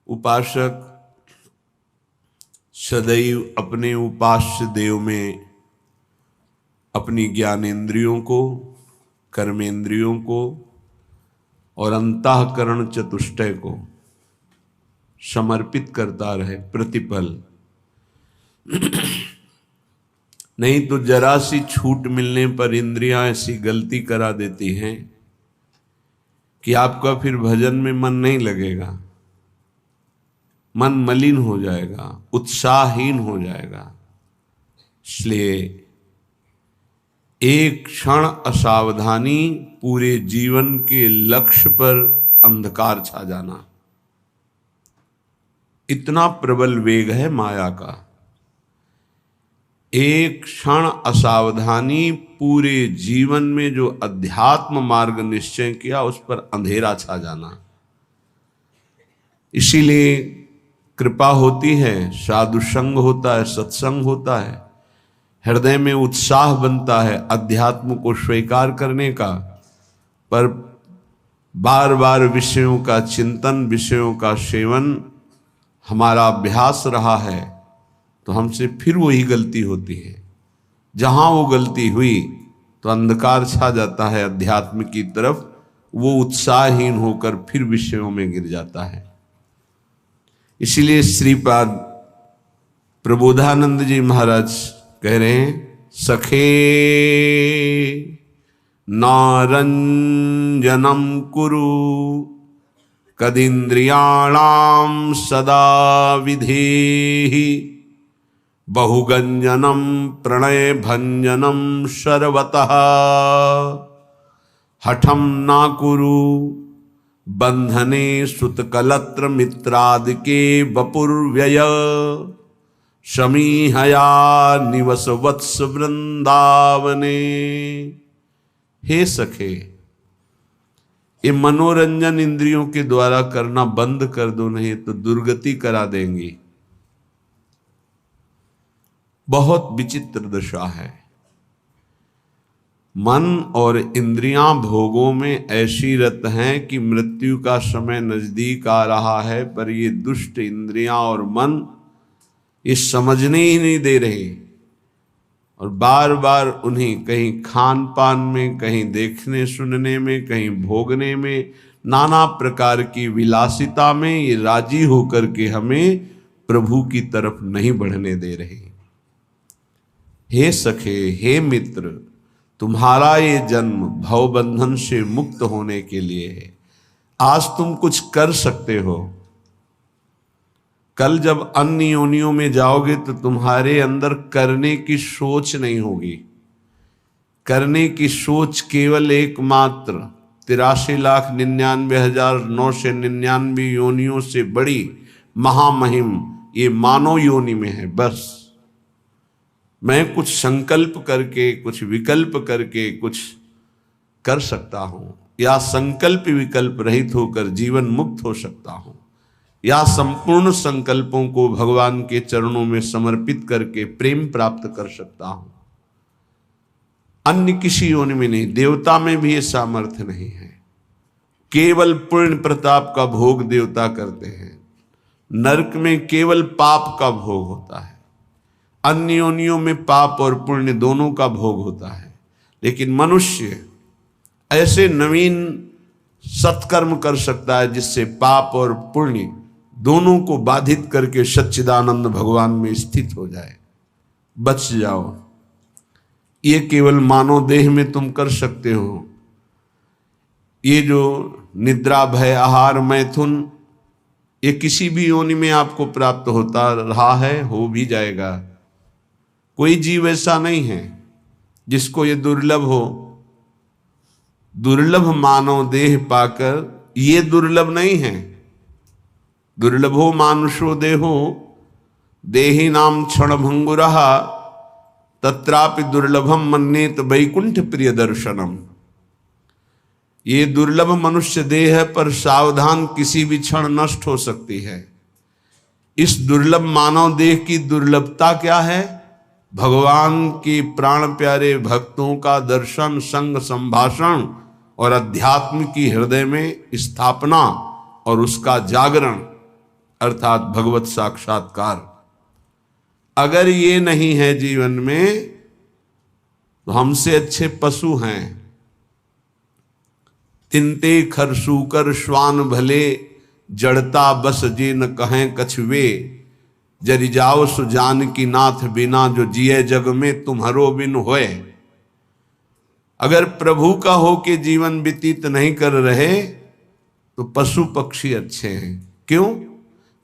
उपासक सदैव अपने उपास्य देव में अपनी ज्ञानेंद्रियों को, कर्मेंद्रियों को और अंतःकरण चतुष्टय को समर्पित करता रहे प्रतिपल। नहीं तो जरा सी छूट मिलने पर इंद्रियां ऐसी गलती करा देती हैं कि आपका फिर भजन में मन नहीं लगेगा, मन मलिन हो जाएगा, उत्साहहीन हो जाएगा। इसलिए एक क्षण असावधानी पूरे जीवन के लक्ष्य पर अंधकार छा जाना, इतना प्रबल वेग है माया का। एक क्षण असावधानी पूरे जीवन में जो अध्यात्म मार्ग निश्चय किया उस पर अंधेरा छा जाना। इसीलिए कृपा होती है, साधु संग होता है, सत्संग होता है, हृदय में उत्साह बनता है अध्यात्म को स्वीकार करने का। पर बार बार विषयों का चिंतन, विषयों का सेवन हमारा अभ्यास रहा है तो हमसे फिर वही गलती होती है। जहां वो गलती हुई तो अंधकार छा जाता है अध्यात्म की तरफ, वो उत्साहहीन होकर फिर विषयों में गिर जाता है। इसीलिए श्रीपाद प्रबोधानंद जी महाराज कह रहे हैं, सखे नारंजनम कुरु कदिंद्रियाणाम सदा विधेहि बहुगंजनम प्रणय भंजनम सर्वतः हठम ना कुरु बंधने सुतकलत्र मित्रादिके वपुर्व्यय समीहया निवस वत्स वृंदावने। हे सखे, ये मनोरंजन इंद्रियों के द्वारा करना बंद कर दो, नहीं तो दुर्गति करा देंगी। बहुत विचित्र दशा है। मन और इंद्रियां भोगों में ऐसी रत हैं कि मृत्यु का समय नजदीक आ रहा है, पर ये दुष्ट इंद्रियां और मन ये समझने ही नहीं दे रहे और बार बार उन्हें कहीं खान पान में, कहीं देखने सुनने में, कहीं भोगने में, नाना प्रकार की विलासिता में ये राजी होकर के हमें प्रभु की तरफ नहीं बढ़ने दे रहे। हे सखे, हे मित्र, तुम्हारा ये जन्म भवबंधन से मुक्त होने के लिए है। आज तुम कुछ कर सकते हो, कल जब अन्य योनियों में जाओगे तो तुम्हारे अंदर करने की सोच नहीं होगी। करने की सोच केवल एकमात्र 83,99,999 योनियों से बड़ी महामहिम ये मानव योनि में है। बस मैं कुछ संकल्प करके, कुछ विकल्प करके कुछ कर सकता हूं, या संकल्प विकल्प रहित होकर जीवन मुक्त हो सकता हूं, या संपूर्ण संकल्पों को भगवान के चरणों में समर्पित करके प्रेम प्राप्त कर सकता हूं। अन्य किसी योनि में नहीं, देवता में भी ये सामर्थ्य नहीं है। केवल पुण्य प्रताप का भोग देवता करते हैं, नरक में केवल पाप का भोग होता है। अन्य योनियों में पाप और पुण्य दोनों का भोग होता है, लेकिन मनुष्य ऐसे नवीन सत्कर्म कर सकता है जिससे पाप और पुण्य दोनों को बाधित करके सच्चिदानंद भगवान में स्थित हो जाए, बच जाओ। ये केवल मानव देह में तुम कर सकते हो। ये जो निद्रा, भय, आहार, मैथुन, ये किसी भी योनि में आपको प्राप्त होता रहा है, हो भी जाएगा। कोई जीव ऐसा नहीं है जिसको ये दुर्लभ हो। दुर्लभ मानव देह पाकर, ये दुर्लभ नहीं है। दुर्लभो मानुषो देहो देहि नाम क्षण भंगुरः तत्रापि दुर्लभम मन्येत वैकुंठ प्रिय दर्शनम। ये दुर्लभ मनुष्य देह है, पर सावधान, किसी भी क्षण नष्ट हो सकती है। इस दुर्लभ मानव देह की दुर्लभता क्या है? भगवान के प्राण प्यारे भक्तों का दर्शन, संग, संभाषण और अध्यात्म की हृदय में स्थापना और उसका जागरण। अर्थात भगवत साक्षात्कार। अगर ये नहीं है जीवन में तो हमसे अच्छे पशु हैं। तिनते खरसूकर श्वान भले, जड़ता बस जे न कहें कछुए। जरि जाओ सुजान की नाथ बिना, जो जिए जग में तुम्हारो बिन होए। अगर प्रभु का हो के जीवन व्यतीत नहीं कर रहे तो पशु पक्षी अच्छे हैं। क्यों?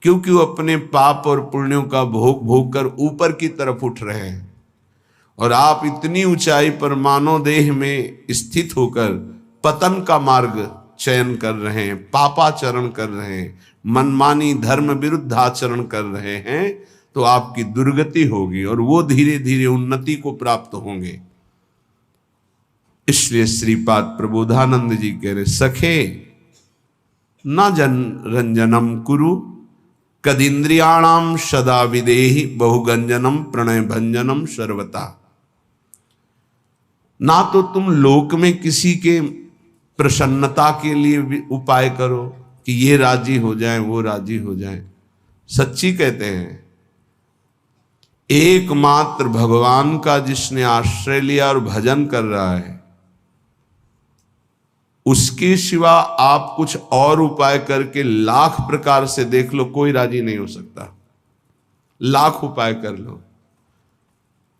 क्योंकि वो अपने पाप और पुण्यों का भोग भोग कर ऊपर की तरफ उठ रहे हैं, और आप इतनी ऊंचाई पर मानव देह में स्थित होकर पतन का मार्ग चयन कर रहे हैं, पापाचरण कर रहे हैं, मनमानी धर्म विरुद्ध आचरण कर रहे हैं, तो आपकी दुर्गति होगी और वो धीरे धीरे उन्नति को प्राप्त होंगे। इसलिए श्रीपाद प्रबोधानंद जी कह रहे, सखे न जन रंजनम कुरु, कदिंद्रियाणाम सदा विदेहि, बहुगंजनम प्रणय भंजनम सर्वता। ना तो तुम लोक में किसी के प्रसन्नता के लिए उपाय करो कि ये राजी हो जाए वो राजी हो जाए। सच्ची कहते हैं, एकमात्र भगवान का जिसने आश्रय लिया और भजन कर रहा है, उसके सिवा आप कुछ और उपाय करके लाख प्रकार से देख लो, कोई राजी नहीं हो सकता। लाख उपाय कर लो,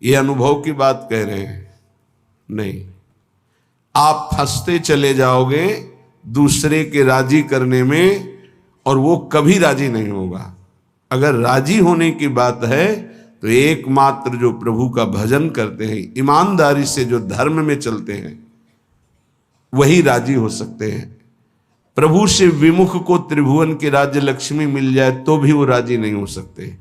ये अनुभव की बात कह रहे हैं, नहीं। आप फंसते चले जाओगे दूसरे के राजी करने में, और वो कभी राजी नहीं होगा। अगर राजी होने की बात है तो एकमात्र जो प्रभु का भजन करते हैं, ईमानदारी से जो धर्म में चलते हैं, वही राजी हो सकते हैं। प्रभु से विमुख को त्रिभुवन की राज्य लक्ष्मी मिल जाए तो भी वो राजी नहीं हो सकते।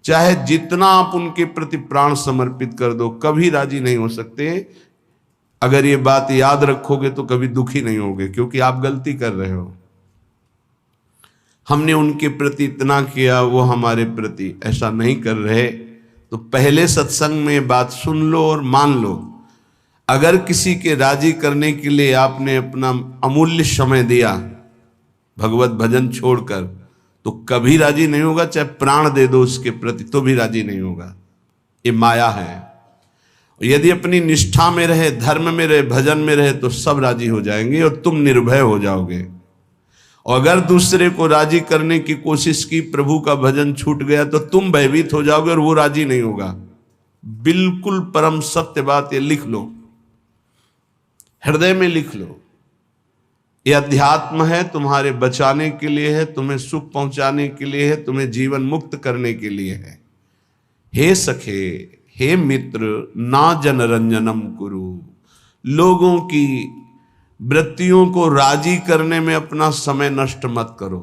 चाहे जितना आप उनके प्रति प्राण समर्पित कर दो, कभी राजी नहीं हो सकते। अगर ये बात याद रखोगे तो कभी दुखी नहीं होगे, क्योंकि आप गलती कर रहे हो। हमने उनके प्रति इतना किया, वो हमारे प्रति ऐसा नहीं कर रहे, तो पहले सत्संग में बात सुन लो और मान लो। अगर किसी के राजी करने के लिए आपने अपना अमूल्य समय दिया भगवत भजन छोड़कर, तो कभी राजी नहीं होगा। चाहे प्राण दे दो उसके प्रति तो भी राजी नहीं होगा। ये माया है। यदि अपनी निष्ठा में रहे, धर्म में रहे, भजन में रहे, तो सब राजी हो जाएंगे और तुम निर्भय हो जाओगे। और अगर दूसरे को राजी करने की कोशिश की, प्रभु का भजन छूट गया, तो तुम भयभीत हो जाओगे और वो राजी नहीं होगा। बिल्कुल परम सत्य बात, ये लिख लो, हृदय में लिख लो। ये अध्यात्म है, तुम्हारे बचाने के लिए है, तुम्हें सुख पहुंचाने के लिए है, तुम्हें जीवन मुक्त करने के लिए है। हे सखे, हे मित्र, ना जनरंजनम कुरु। लोगों की वृत्तियों को राजी करने में अपना समय नष्ट मत करो।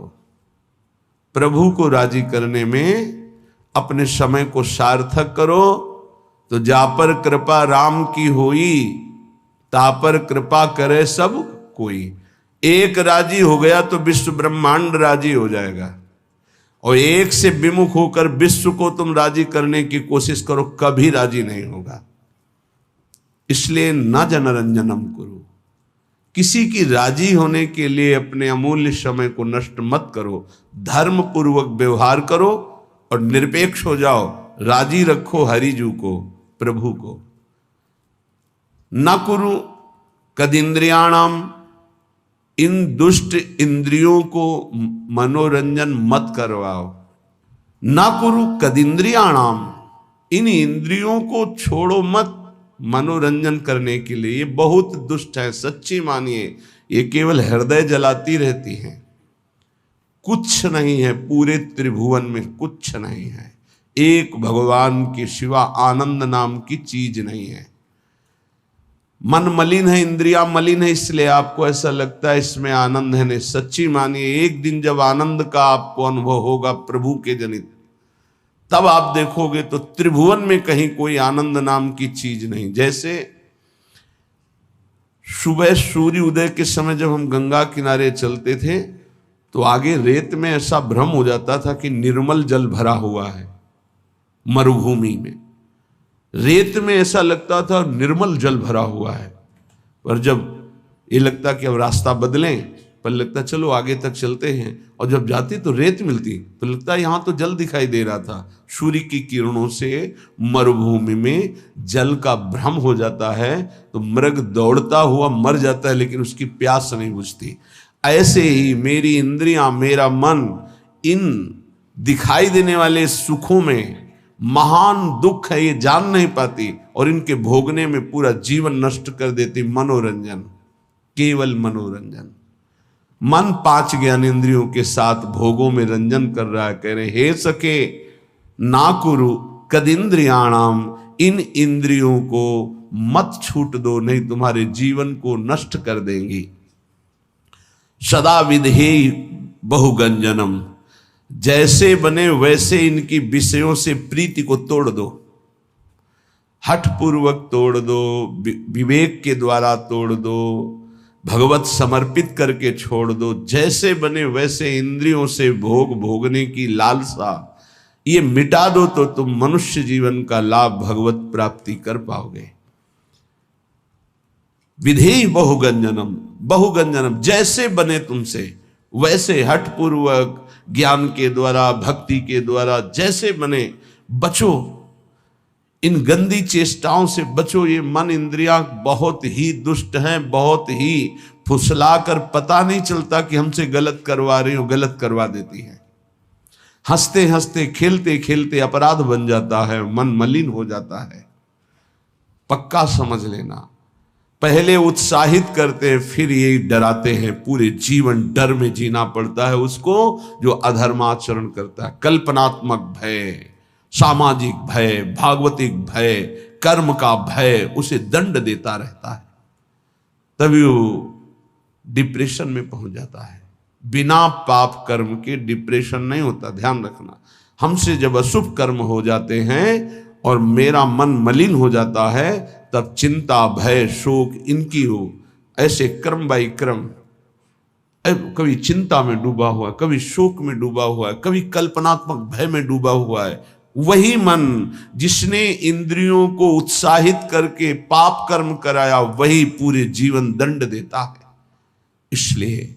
प्रभु को राजी करने में अपने समय को सार्थक करो। तो जा पर कृपा राम की होई, ता पर कृपा करे सब कोई। एक राजी हो गया तो विश्व ब्रह्मांड राजी हो जाएगा। और एक से विमुख होकर विश्व को तुम राजी करने की कोशिश करो, कभी राजी नहीं होगा। इसलिए न जनरंजनम कुरु। किसी की राजी होने के लिए अपने अमूल्य समय को नष्ट मत करो। धर्म पूर्वक व्यवहार करो और निरपेक्ष हो जाओ। राजी रखो हरिजू को, प्रभु को। न कुरु कदिंद्रियाणाम। इन दुष्ट इंद्रियों को मनोरंजन मत करवाओ। न कुरु कदिंद्रियाणाम। इन इंद्रियों को छोड़ो मत मनोरंजन करने के लिए। ये बहुत दुष्ट है, सच्ची मानिए। ये केवल हृदय जलाती रहती हैं, कुछ नहीं है। पूरे त्रिभुवन में कुछ नहीं है। एक भगवान के सिवा आनंद नाम की चीज नहीं है। मन मलिन है, इंद्रियां मलिन है, इसलिए आपको ऐसा लगता है इसमें आनंद है। नहीं, सच्ची मानिए, एक दिन जब आनंद का आपको अनुभव होगा प्रभु के जनित, तब आप देखोगे तो त्रिभुवन में कहीं कोई आनंद नाम की चीज नहीं। जैसे सुबह सूर्य उदय के समय जब हम गंगा किनारे चलते थे, तो आगे रेत में ऐसा भ्रम हो जाता था कि निर्मल जल भरा हुआ है। मरुभूमि में रेत में ऐसा लगता था निर्मल जल भरा हुआ है। पर जब ये लगता कि अब रास्ता बदलें, पर लगता चलो आगे तक चलते हैं, और जब जाती तो रेत मिलती तो लगता यहाँ तो जल दिखाई दे रहा था। सूर्य की किरणों से मरुभूमि में जल का भ्रम हो जाता है तो मृग दौड़ता हुआ मर जाता है, लेकिन उसकी प्यास नहीं बुझती। ऐसे ही मेरी इंद्रियां, मेरा मन इन दिखाई देने वाले सुखों में महान दुख है, ये जान नहीं पाती और इनके भोगने में पूरा जीवन नष्ट कर देती। मनोरंजन, केवल मनोरंजन। मन 5 ज्ञानेंद्रियों के साथ भोगों में रंजन कर रहा है। कह रहे हे सके ना कुरु कदिंद्रियाणाम, इन इंद्रियों को मत छूट दो, नहीं तुम्हारे जीवन को नष्ट कर देंगी। सदा विधेय बहुगंजनम, जैसे बने वैसे इनकी विषयों से प्रीति को तोड़ दो, हठ पूर्वक तोड़ दो, विवेक के द्वारा तोड़ दो, भगवत समर्पित करके छोड़ दो। जैसे बने वैसे इंद्रियों से भोग भोगने की लालसा ये मिटा दो तो तुम मनुष्य जीवन का लाभ भगवत प्राप्ति कर पाओगे। विधेय बहुगंजनम, बहुगंजनम जैसे बने तुमसे वैसे हठ पूर्वक ज्ञान के द्वारा, भक्ति के द्वारा जैसे बने बचो, इन गंदी चेष्टाओं से बचो। ये मन इंद्रियां बहुत ही दुष्ट हैं, बहुत ही फुसलाकर पता नहीं चलता कि हमसे गलत करवा रही हो, गलत करवा देती है। हंसते हंसते खेलते खेलते अपराध बन जाता है, मन मलिन हो जाता है। पक्का समझ लेना, पहले उत्साहित करते हैं फिर यही डराते हैं। पूरे जीवन डर में जीना पड़ता है उसको जो अधर्माचरण करता है। कल्पनात्मक भय, सामाजिक भय, भागवतिक भय, कर्म का भय उसे दंड देता रहता है, तभी वो डिप्रेशन में पहुंच जाता है। बिना पाप कर्म के डिप्रेशन नहीं होता, ध्यान रखना। हमसे जब अशुभ कर्म हो जाते हैं और मेरा मन मलिन हो जाता है, तब चिंता, भय, शोक इनकी हो ऐसे क्रम बाई क्रम, कभी चिंता में डूबा हुआ, कभी शोक में डूबा हुआ है, कभी कल्पनात्मक भय में डूबा हुआ है। वही मन जिसने इंद्रियों को उत्साहित करके पाप कर्म कराया, वही पूरे जीवन दंड देता है। इसलिए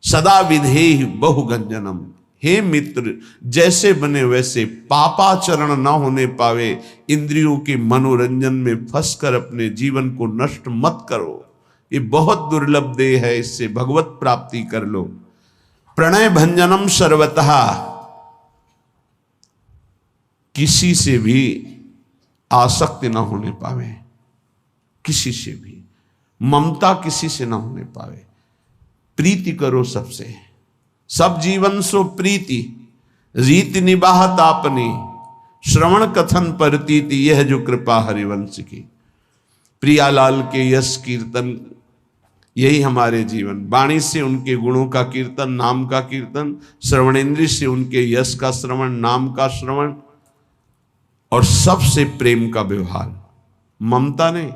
सदा विधेय बहुगंजनम, हे मित्र जैसे बने वैसे पापाचरण ना होने पावे। इंद्रियों के मनोरंजन में फंसकर अपने जीवन को नष्ट मत करो, ये बहुत दुर्लभ देह है, इससे भगवत प्राप्ति कर लो। प्रणय भंजनम सर्वतः, किसी से भी आसक्ति ना होने पावे, किसी से भी ममता किसी से ना होने पावे। प्रीति करो सबसे, सब जीवन सो प्रीति, रीति निबाहत आपने, श्रवण कथन परतीति, यह जो कृपा हरिवंश की। प्रियालाल के यश कीर्तन यही हमारे जीवन, वाणी से उनके गुणों का कीर्तन, नाम का कीर्तन, श्रवणेन्द्रिय से उनके यश का श्रवण, नाम का श्रवण, और सबसे प्रेम का व्यवहार। ममता नहीं,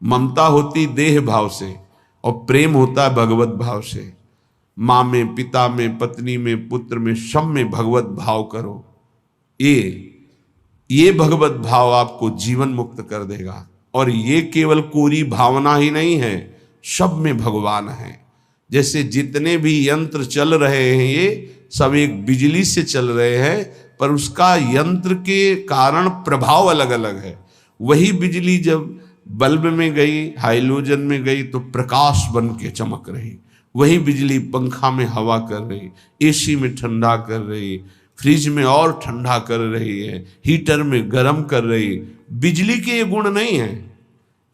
ममता होती देह भाव से और प्रेम होता है भगवत भाव से। माँ में, पिता में, पत्नी में, पुत्र में, सब में भगवत भाव करो। ये भगवत भाव आपको जीवन मुक्त कर देगा। और ये केवल कोरी भावना ही नहीं है, सब में भगवान है। जैसे जितने भी यंत्र चल रहे हैं ये सब एक बिजली से चल रहे हैं, पर उसका यंत्र के कारण प्रभाव अलग अलग है। वही बिजली जब बल्ब में गई, हाइलोजन में गई तो प्रकाश बन के चमक रही। वही बिजली पंखा में हवा कर रही, एसी में ठंडा कर रही, फ्रिज में और ठंडा कर रही है, हीटर में गर्म कर रही। बिजली के ये गुण नहीं है,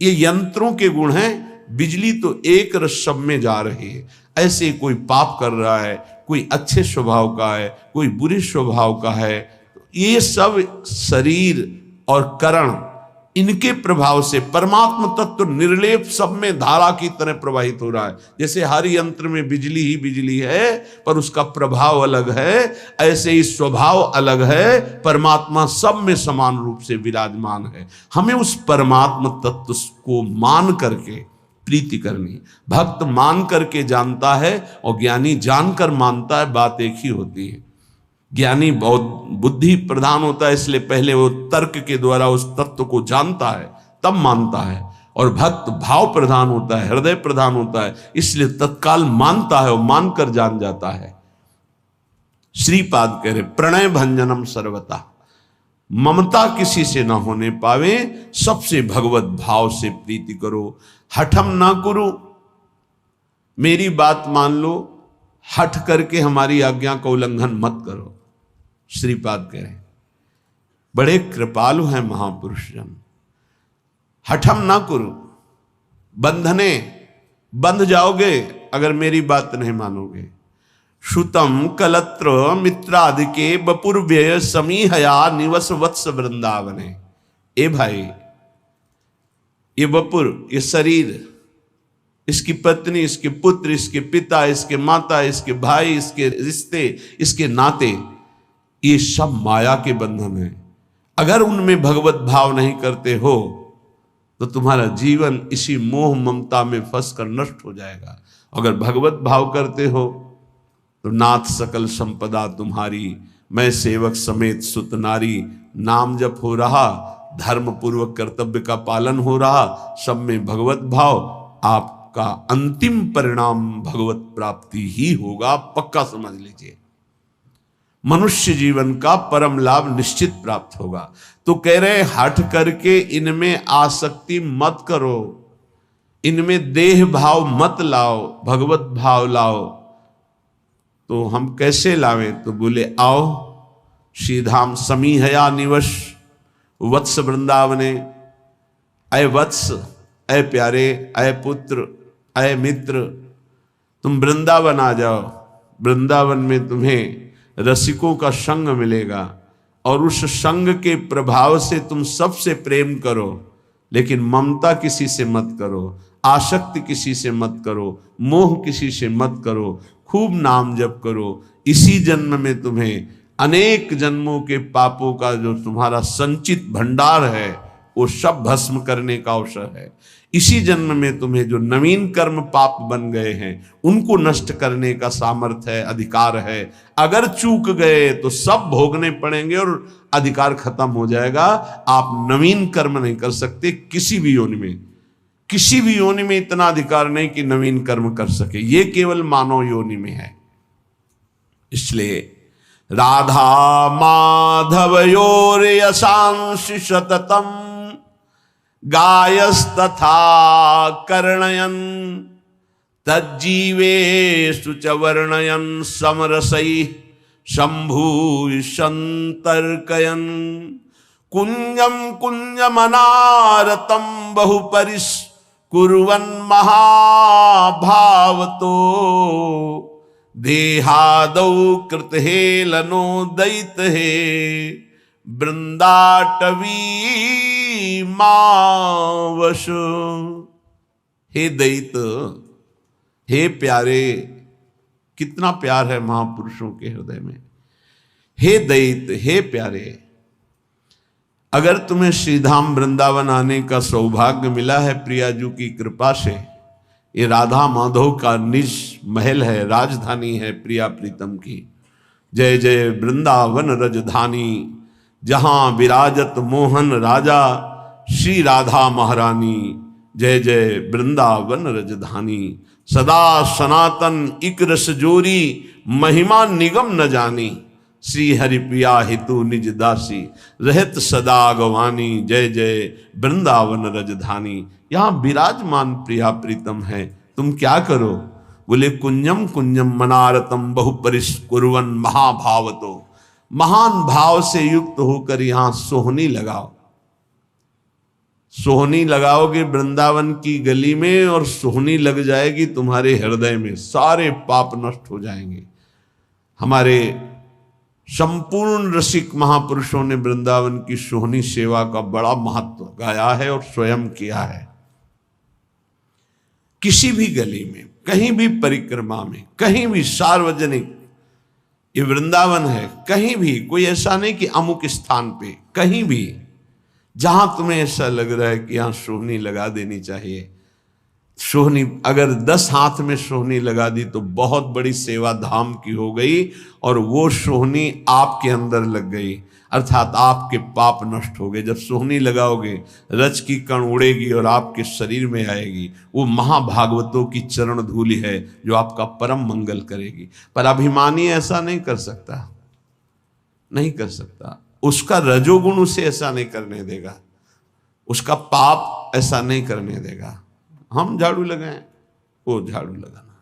ये यंत्रों के गुण हैं। बिजली तो एक रस सब में जा रही है। ऐसे कोई पाप कर रहा है, कोई अच्छे स्वभाव का है, कोई बुरे स्वभाव का है, ये सब शरीर और करण इनके प्रभाव से परमात्म तत्व निर्लेप सब में धारा की तरह प्रवाहित हो रहा है। जैसे हर यंत्र में बिजली ही बिजली है, पर उसका प्रभाव अलग है, ऐसे ही स्वभाव अलग है। परमात्मा सब में समान रूप से विराजमान है। हमें उस परमात्म तत्व को मान करके प्रीति करनी। भक्त मान करके जानता है और ज्ञानी जानकर मानता है, बात एक ही होती है। ज्ञानी बहुत बुद्धि प्रधान होता है, इसलिए पहले वो तर्क के द्वारा उस तत्व को जानता है, तब मानता है। और भक्त भाव प्रधान होता है, हृदय प्रधान होता है, इसलिए तत्काल मानता है और मानकर जान जाता है। श्रीपाद कह रहे प्रणय भंजनम सर्वथा, ममता किसी से ना होने पावे, सबसे भगवत भाव से प्रीति करो। हठम ना करो, मेरी बात मान लो, हठ करके हमारी आज्ञा का उल्लंघन मत करो। श्रीपाद कह रहे बड़े कृपालु हैं महापुरुष जन। हठम ना करो, बंधने बंध जाओगे अगर मेरी बात नहीं मानोगे। श्रुतम कलत्र मित्रादि के बपुर्व्यय समीहया निवस वत्स वृंदावने। ए भाई, ये बपुर, ये शरीर, इसकी पत्नी, इसके पुत्र, इसके पिता, इसके माता, इसके भाई, इसके रिश्ते, इसके नाते, ये सब माया के बंधन है। अगर उनमें भगवत भाव नहीं करते हो तो तुम्हारा जीवन इसी मोह ममता में फंसकर नष्ट हो जाएगा। अगर भगवत भाव करते हो तो नाथ सकल संपदा तुम्हारी, मैं सेवक समेत सुत नारी। नाम जप हो रहा, धर्म पूर्वक कर्तव्य का पालन हो रहा, सब में भगवत भाव, आपका अंतिम परिणाम भगवत प्राप्ति ही होगा, पक्का समझ लीजिए। मनुष्य जीवन का परम लाभ निश्चित प्राप्त होगा। तो कह रहे हट करके इनमें आसक्ति मत करो, इनमें देह भाव मत लाओ, भगवत भाव लाओ। तो हम कैसे लावें? तो बोले आओ श्रीधाम समीहया निवश वत्स वृंदावने। अय वत्स, अय प्यारे, अय पुत्र, अय मित्र, तुम वृंदावन आ जाओ। वृंदावन में तुम्हें रसिकों का संग मिलेगा और उस संग के प्रभाव से तुम सबसे प्रेम करो, लेकिन ममता किसी से मत करो, आसक्ति किसी से मत करो, मोह किसी से मत करो, खूब नाम जप करो। इसी जन्म में तुम्हें अनेक जन्मों के पापों का जो तुम्हारा संचित भंडार है वो सब भस्म करने का अवसर है। इसी जन्म में तुम्हें जो नवीन कर्म पाप बन गए हैं उनको नष्ट करने का सामर्थ्य है, अधिकार है। अगर चूक गए तो सब भोगने पड़ेंगे और अधिकार खत्म हो जाएगा। आप नवीन कर्म नहीं कर सकते किसी भी योनि में, किसी भी योनि में इतना अधिकार नहीं कि नवीन कर्म कर सके, ये केवल मानव योनि में है। इसलिए राधा माधवयोर यशांश सततम गायस्तथा कर्णयन तज्जीवेषु च वर्णयन समरसैः शंभु संतर्कयन कुंजम कुंजमनारतम बहुपरिस कुर्वन् महाभावतो देहादौ कृतहेलनो दैत हे वृंदाटवी मावश। हे दैत, हे प्यारे, कितना प्यार है महापुरुषों के हृदय में। हे दैत, हे प्यारे, अगर तुम्हें श्रीधाम वृंदावन आने का सौभाग्य मिला है प्रियाजू की कृपा से, ये राधा माधव का निज महल है, राजधानी है प्रिया प्रीतम की। जय जय वृंदावन रजधानी, जहां विराजत मोहन राजा श्री राधा महारानी। जय जय वृंदावन रजधानी, सदा सनातन इक रस जोरी, महिमा निगम न जानी। श्री हरि प्रिया हेतु निज दासी, रहत सदा गवानी। जय जय वृंदावन रजधानी, यहाँ विराजमान प्रिया प्रीतम है। तुम क्या करो? बोले कुंजम कुंजम मनारतम बहुपरिस कुर्वन महाभावतो। महान भाव से युक्त होकर यहाँ सोहनी लगाओ। सोहनी लगाओगे वृंदावन की गली में और सोहनी लग जाएगी तुम्हारे हृदय में, सारे पाप नष्ट हो जाएंगे। हमारे संपूर्ण रसिक महापुरुषों ने वृंदावन की सोहनी सेवा का बड़ा महत्व गाया है और स्वयं किया है। किसी भी गली में, कहीं भी परिक्रमा में, कहीं भी सार्वजनिक, ये वृंदावन है, कहीं भी कोई ऐसा नहीं कि अमुक स्थान पे, कहीं भी जहां तुम्हें ऐसा लग रहा है कि यहां सोहनी लगा देनी चाहिए, सोहनी अगर 10 हाथ में सोहनी लगा दी तो बहुत बड़ी सेवा धाम की हो गई, और वो सोहनी आपके अंदर लग गई, अर्थात आपके पाप नष्ट हो गए। जब सोहनी लगाओगे रज की कण उड़ेगी और आपके शरीर में आएगी। वो महाभागवतों की चरण धूलि है जो आपका परम मंगल करेगी। पर अभिमानी ऐसा नहीं कर सकता, नहीं कर सकता। उसका रजोगुण उसे ऐसा नहीं करने देगा, उसका पाप ऐसा नहीं करने देगा। हम झाड़ू लगाएं, वो झाड़ू लगाना।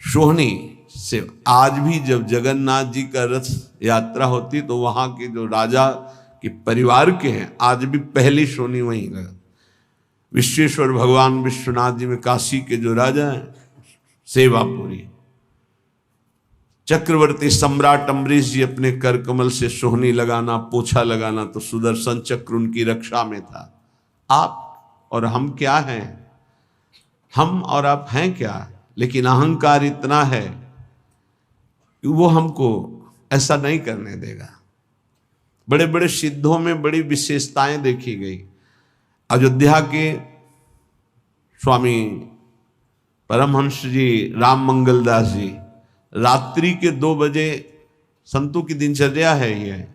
सोहनी से आज भी जब जगन्नाथ जी का रथ यात्रा होती तो वहां के जो राजा के परिवार के हैं, आज भी पहली सोहनी वहीं लगा। विश्वेश्वर भगवान विश्वनाथ जी में काशी के जो राजा हैं, सेवापुरी चक्रवर्ती सम्राट अम्बरीश जी अपने कर कमल से सोहनी लगाना, पोछा लगाना, तो सुदर्शन चक्र उनकी रक्षा में था। आप और हम क्या हैं? हम और आप हैं क्या? लेकिन अहंकार इतना है कि वो हमको ऐसा नहीं करने देगा। बड़े बड़े सिद्धों में बड़ी विशेषताएं देखी गई। अयोध्या के स्वामी परमहंस जी राम मंगल दास जी रात्रि के 2 बजे, संतों की दिनचर्या है ये,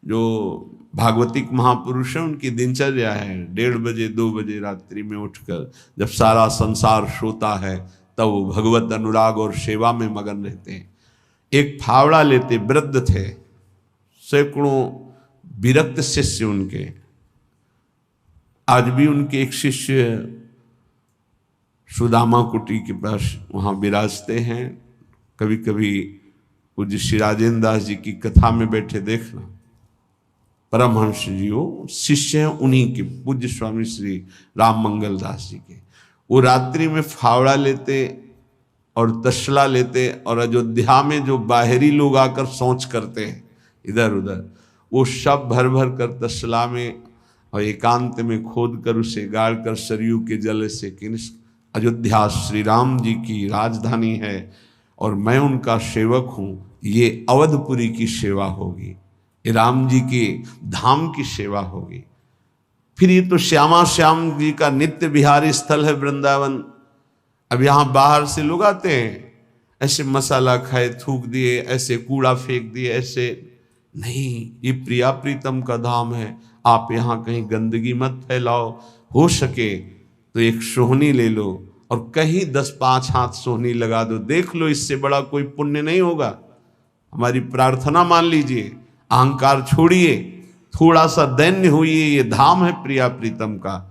जो भागवतिक महापुरुष हैं उनकी दिनचर्या है, 1:30 बजे 2 बजे रात्रि में उठकर जब सारा संसार सोता है तब वो भगवत अनुराग और सेवा में मगन रहते हैं। एक फावड़ा लेते, वृद्ध थे, सैकड़ों विरक्त शिष्य उनके। आज भी उनके एक शिष्य सुदामा कुटी के पास वहाँ विराजते हैं। कभी कभी पूज्य श्री राजेंद्र दास जी की कथा में बैठे देखना, परमहंस जी वो शिष्य हैं उन्हीं के, पूज्य स्वामी श्री राम मंगल दास जी के। वो रात्रि में फावड़ा लेते और तसला लेते, और अयोध्या में जो बाहरी लोग आकर शौच करते हैं इधर उधर, वो सब भर भर कर तसला में और एकांत में खोद कर उसे गाड़ कर सरयू के जल से अयोध्या श्री राम जी की राजधानी है और मैं उनका सेवक हूँ, ये अवधपुरी की सेवा होगी, ये राम जी के धाम की सेवा होगी। फिर ये तो श्यामा श्याम जी का नित्य विहारी स्थल है वृंदावन। अब यहाँ बाहर से लोग आते हैं, ऐसे मसाला खाए थूक दिए, ऐसे कूड़ा फेंक दिए, ऐसे नहीं, ये प्रिया प्रीतम का धाम है। आप यहाँ कहीं गंदगी मत फैलाओ, हो सके तो एक सोहनी ले लो और कहीं 10-5 हाथ सोहनी लगा दो, देख लो, इससे बड़ा कोई पुण्य नहीं होगा। हमारी प्रार्थना मान लीजिए, अहंकार छोड़िए, थोड़ा सा दैन्य होइए, ये धाम है प्रिया प्रीतम का।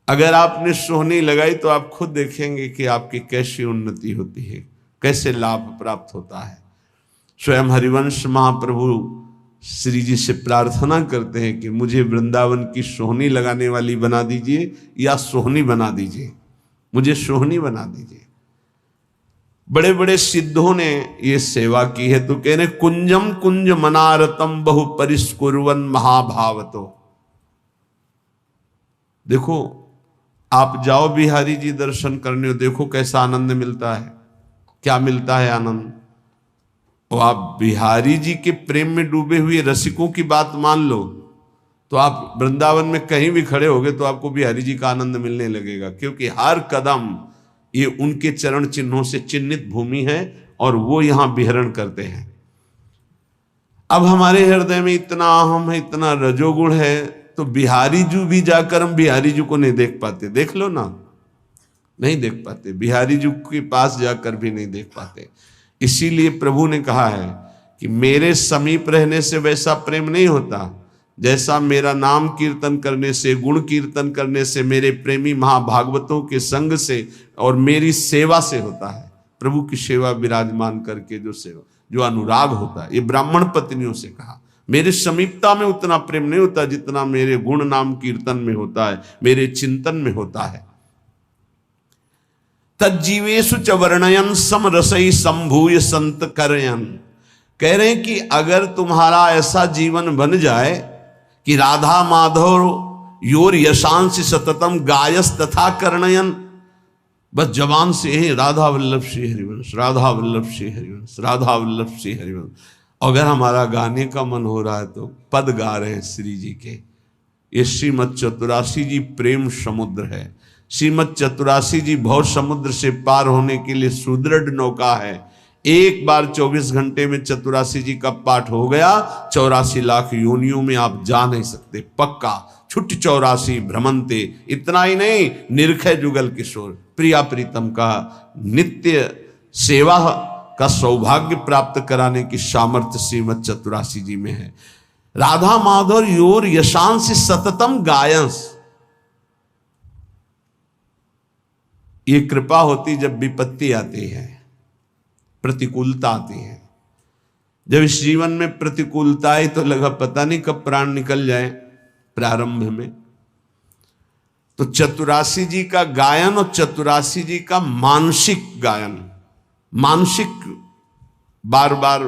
अगर आपने सोहनी लगाई तो आप खुद देखेंगे कि आपकी कैसी उन्नति होती है, कैसे लाभ प्राप्त होता है। स्वयं हरिवंश महाप्रभु श्री जी से प्रार्थना करते हैं कि मुझे वृंदावन की सोहनी लगाने वाली बना दीजिए या सोहनी बना दीजिए, मुझे सोहनी बना दीजिए। बड़े बड़े सिद्धों ने ये सेवा की है, तो कह रहे कुंजम कुंज मनारतम बहु परिस्कुर्वन महाभावतो। देखो, आप जाओ बिहारी जी दर्शन करने, देखो कैसा आनंद मिलता है। क्या मिलता है आनंद? और आप बिहारी जी के प्रेम में डूबे हुए रसिकों की बात मान लो तो आप वृंदावन में कहीं भी खड़े होगे तो आपको बिहारी जी का आनंद मिलने लगेगा, क्योंकि हर कदम ये उनके चरण चिन्हों से चिन्हित भूमि है और वो यहां विहरण करते हैं। अब हमारे हृदय में इतना अहम है, इतना रजोगुण है, तो बिहारी जी भी जाकर हम बिहारी जी को नहीं देख पाते। देख लो ना, नहीं देख पाते, बिहारी जी के पास जाकर भी नहीं देख पाते। इसीलिए प्रभु ने कहा है कि मेरे समीप रहने से वैसा प्रेम नहीं होता जैसा मेरा नाम कीर्तन करने से, गुण कीर्तन करने से, मेरे प्रेमी महाभागवतों के संग से और मेरी सेवा से होता है। प्रभु की सेवा विराजमान करके जो सेवा, जो अनुराग होता है, ये ब्राह्मण पत्नियों से कहा। मेरे समीपता में उतना प्रेम नहीं होता जितना मेरे गुण नाम कीर्तन में होता है, मेरे चिंतन में होता है। तज्जीवेशु च वर्णयन समरसई संभूय संत करयन। कह रहे हैं कि अगर तुम्हारा ऐसा जीवन बन जाए कि राधा माधव योर यशांश सततम गायस तथा कर्णयन, बस जवान से ही राधा वल्लभ श्री हरिवंश, राधा वल्लभ श्री हरिवंश, राधा वल्लभ श्री हरिवंश। अगर हमारा गाने का मन हो रहा है तो पद गा रहे हैं श्री जी के, ये श्रीमद चतुरासी जी प्रेम समुद्र है। श्रीमद चतुरासी जी भव समुद्र से पार होने के लिए सुदृढ़ नौका है। एक बार 24 घंटे में चतुरासी जी का पाठ हो गया, 84 लाख योनियों में आप जा नहीं सकते, पक्का। छुट्टी 84 भ्रमंते, इतना ही नहीं, निरखय जुगल किशोर, प्रिया प्रीतम का नित्य सेवा का सौभाग्य प्राप्त कराने की सामर्थ्य श्रीमद चतुरासी जी में है। राधा माधव योर यशांस सततम गायंस, ये कृपा होती जब विपत्ति आती है, प्रतिकूलता आती है। जब इस जीवन में प्रतिकूलता आई तो लगा पता नहीं कब प्राण निकल जाए। प्रारंभ में तो चतुरासी जी का गायन और चतुरासी जी का मानसिक गायन, मानसिक बार बार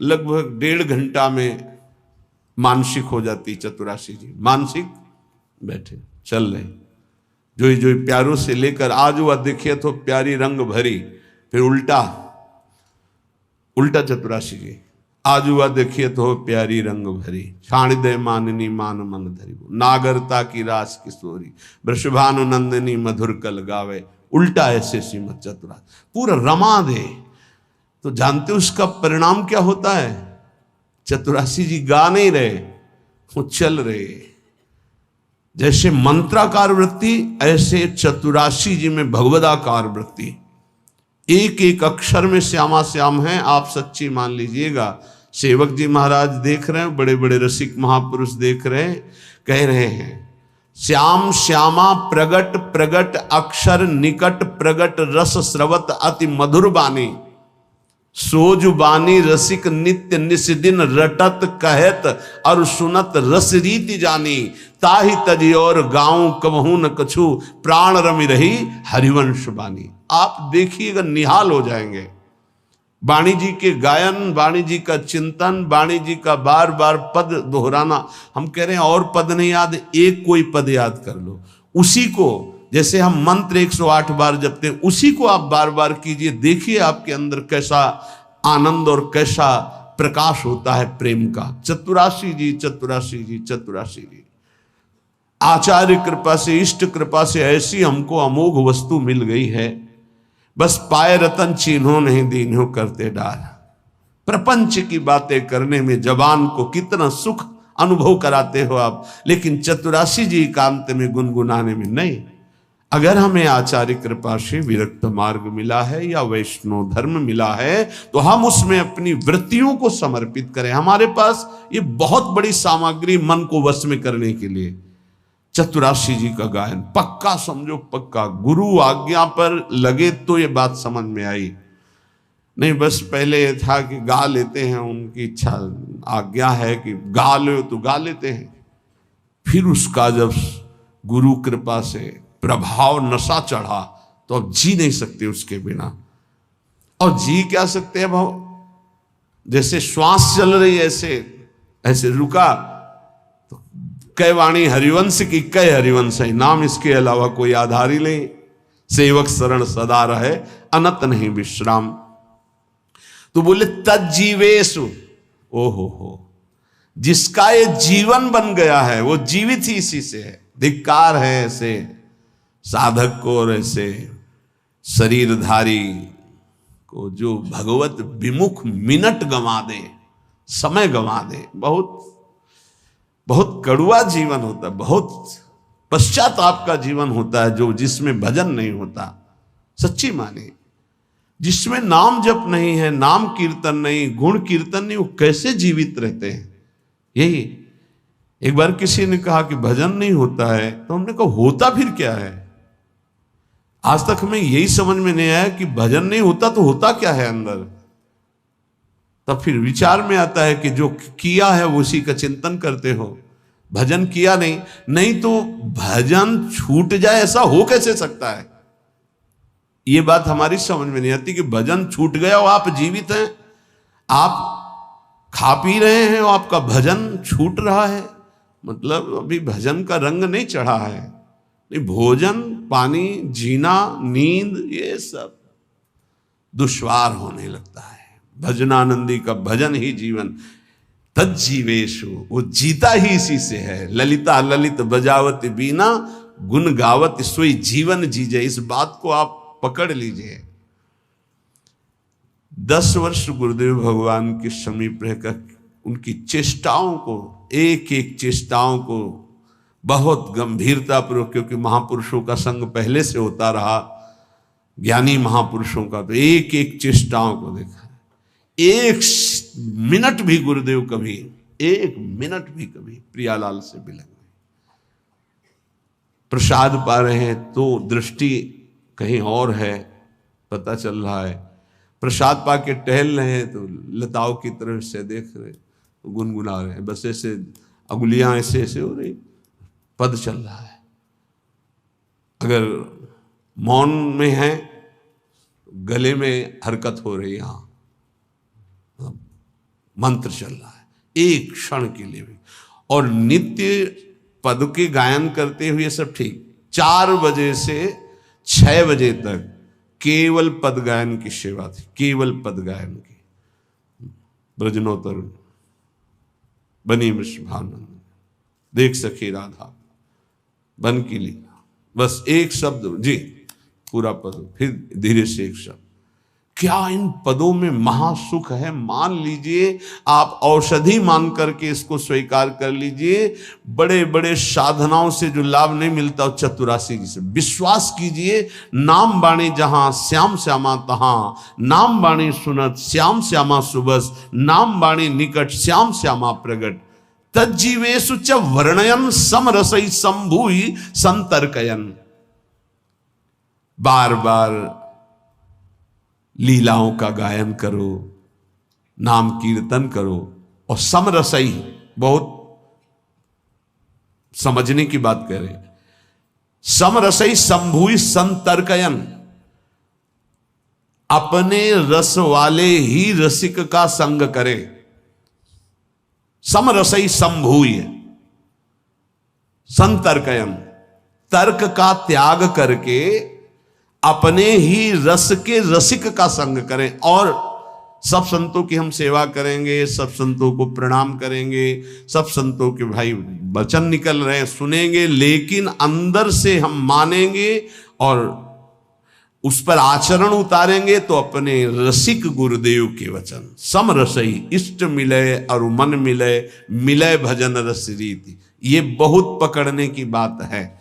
लगभग 1.5 घंटा में मानसिक हो जाती चतुरासी जी। मानसिक बैठे चल रहे, जो जो प्यारों से लेकर आज हुआ देखिए तो प्यारी रंग भरी, फिर उल्टा उल्टा चतुरासी जी, आज हुआ देखिए तो प्यारी रंग भरी, छाण दे माननी मान मन धरी, नागरता की रास किशोरी, वृषभानु नंदिनी मधुर कल गावे, उल्टा ऐसे श्रीमद चतुरासी पूरा रमा दे। तो जानते उसका परिणाम क्या होता है? चतुरासी जी गा नहीं रहे, वो चल रहे। जैसे मंत्राकार वृत्ति, ऐसे चतुरासी जी में भगवदाकार वृत्ति, एक एक अक्षर में श्यामा श्याम है। आप सच्ची मान लीजिएगा। सेवक जी महाराज देख रहे हैं, बड़े बड़े रसिक महापुरुष देख रहे हैं, कह रहे हैं श्याम श्यामा प्रगट प्रगट अक्षर निकट प्रगट रस स्रवत अति मधुर बानी, सोज बानी रसिक नित्य निस्दिन रटत कहत और सुनत रस रीति जानी, ताहि तजी और गाँव कबहू न कछु प्राण रमि रही हरिवंश बानी। आप देखिएगा निहाल हो जाएंगे। वाणी जी के गायन, वाणी जी का चिंतन, वाणी जी का बार बार पद दोहराना। हम कह रहे हैं और पद नहीं याद, एक कोई पद याद कर लो, उसी को जैसे हम मंत्र 108 बार जपते हैं, उसी को आप बार बार कीजिए। देखिए आपके अंदर कैसा आनंद और कैसा प्रकाश होता है प्रेम का। चतुरासी जी चतुरासी जी चतुरासी जी, आचार्य कृपा से, इष्ट कृपा से ऐसी हमको अमोघ वस्तु मिल गई है, बस पाए रतन चिन्हों नहीं दीन्हों करते डार। प्रपंच की बातें करने में जबान को कितना सुख अनुभव कराते हो आप, लेकिन चतुरासी जी एकांत में गुनगुनाने में नहीं। अगर हमें आचार्य कृपा से विरक्त मार्ग मिला है या वैष्णव धर्म मिला है, तो हम उसमें अपनी वृत्तियों को समर्पित करें। हमारे पास ये बहुत बड़ी सामग्री मन को वश में करने के लिए। चतुरासी जी का गायन पक्का समझो, पक्का। गुरु आज्ञा पर लगे तो ये बात समझ में आई, नहीं बस पहले ये था कि गा लेते हैं, उनकी इच्छा आज्ञा है कि गा लो तो गा लेते हैं। फिर उसका जब गुरु कृपा से प्रभाव नशा चढ़ा तो अब जी नहीं सकते उसके बिना। और जी क्या सकते हैं भाव, जैसे श्वास चल रही है ऐसे रुका तो कै वाणी हरिवंश की कै हरिवंश है, नाम इसके अलावा कोई आधार ही नहीं। सेवक शरण सदा रहे अनत नहीं विश्राम। तो बोले तज्जीवेशु, ओहो, जिसका ये जीवन बन गया है वो जीवित ही इसी से है। धिक्कार है ऐसे साधक को और ऐसे शरीरधारी को जो भगवत विमुख मिनट गंवा दे, समय गंवा दे। बहुत बहुत कड़ुआ जीवन होता है, बहुत पश्चाताप का जीवन होता है जो जिसमें भजन नहीं होता। सच्ची माने, जिसमें नाम जप नहीं है, नाम कीर्तन नहीं, गुण कीर्तन नहीं, वो कैसे जीवित रहते हैं। यही एक बार किसी ने कहा कि भजन नहीं होता है, तो हमने कहा होता फिर क्या है। आज तक हमें यही समझ में नहीं आया कि भजन नहीं होता तो होता क्या है अंदर। तब फिर विचार में आता है कि जो किया है उसी का चिंतन करते हो। भजन किया नहीं तो भजन छूट जाए, ऐसा हो कैसे सकता है। ये बात हमारी समझ में नहीं आती कि भजन छूट गया और आप जीवित हैं, आप खा पी रहे हैं और आपका भजन छूट रहा है। मतलब अभी भजन का रंग नहीं चढ़ा है। भोजन, पानी, जीना, नींद, ये सब दुश्वार होने लगता है। भजनानंदी का भजन ही जीवन। तज्जीवेशु, वो जीता ही इसी से है। ललिता ललित बजावत बीना, गुण गावत सोई जीवन जीजे। इस बात को आप पकड़ लीजिए। 10 वर्ष गुरुदेव भगवान के समीप रहकर उनकी चेष्टाओं को, एक एक चेष्टाओं को बहुत गंभीरता पूर्वक, क्योंकि महापुरुषों का संग पहले से होता रहा, ज्ञानी महापुरुषों का, तो एक एक चेष्टाओं को देखा। एक मिनट भी गुरुदेव कभी, एक मिनट भी कभी प्रियालाल से बिलंग नहीं। प्रसाद पा रहे हैं तो दृष्टि कहीं और है, पता चल रहा है। प्रसाद पा के टहल रहे हैं तो लताओं की तरफ से देख रहे, गुनगुना रहे हैं, बस ऐसे अंगुलियां ऐसे ऐसे हो रही, पद चल रहा है। अगर मौन में है, गले में हरकत हो रही, यहां मंत्र चल रहा है एक क्षण के लिए भी। और नित्य पद के गायन करते हुए सब ठीक। 4 बजे से 6 बजे तक केवल पद गायन की सेवा थी, केवल पद गायन की। ब्रजनोत्तर बनी वृषभानंद, देख सखी राधा बन की लीला, बस एक शब्द जी, पूरा पद, फिर धीरे से एक शब्द। क्या इन पदों में महासुख है। मान लीजिए, आप औषधि मान करके इसको स्वीकार कर लीजिए। बड़े बड़े साधनाओं से जो लाभ नहीं मिलता, चतुरासी जी से विश्वास कीजिए। नाम बाणी जहां श्याम श्यामा तहां, नाम बाणी सुनत श्याम श्यामा सुबस, नाम बाणी निकट श्याम श्यामा प्रगट, तज्जीवेशु च वर्णयन समरसई संभूई संतर्कयन। बार बार लीलाओं का गायन करो, नाम कीर्तन करो, और समरसई, बहुत समझने की बात कह रहे, समरसई संभूई संतर्कयन, अपने रस वाले ही रसिक का संग करे। समरसई संभूय संतर्कयन, तर्क का त्याग करके अपने ही रस के रसिक का संग करें। और सब संतों की हम सेवा करेंगे, सब संतों को प्रणाम करेंगे, सब संतों के भाई वचन निकल रहे हैं सुनेंगे, लेकिन अंदर से हम मानेंगे और उस पर आचरण उतारेंगे तो अपने रसिक गुरुदेव के वचन। सम रसई इष्ट मिले और मन मिले, मिले भजन रस रीति। ये बहुत पकड़ने की बात है।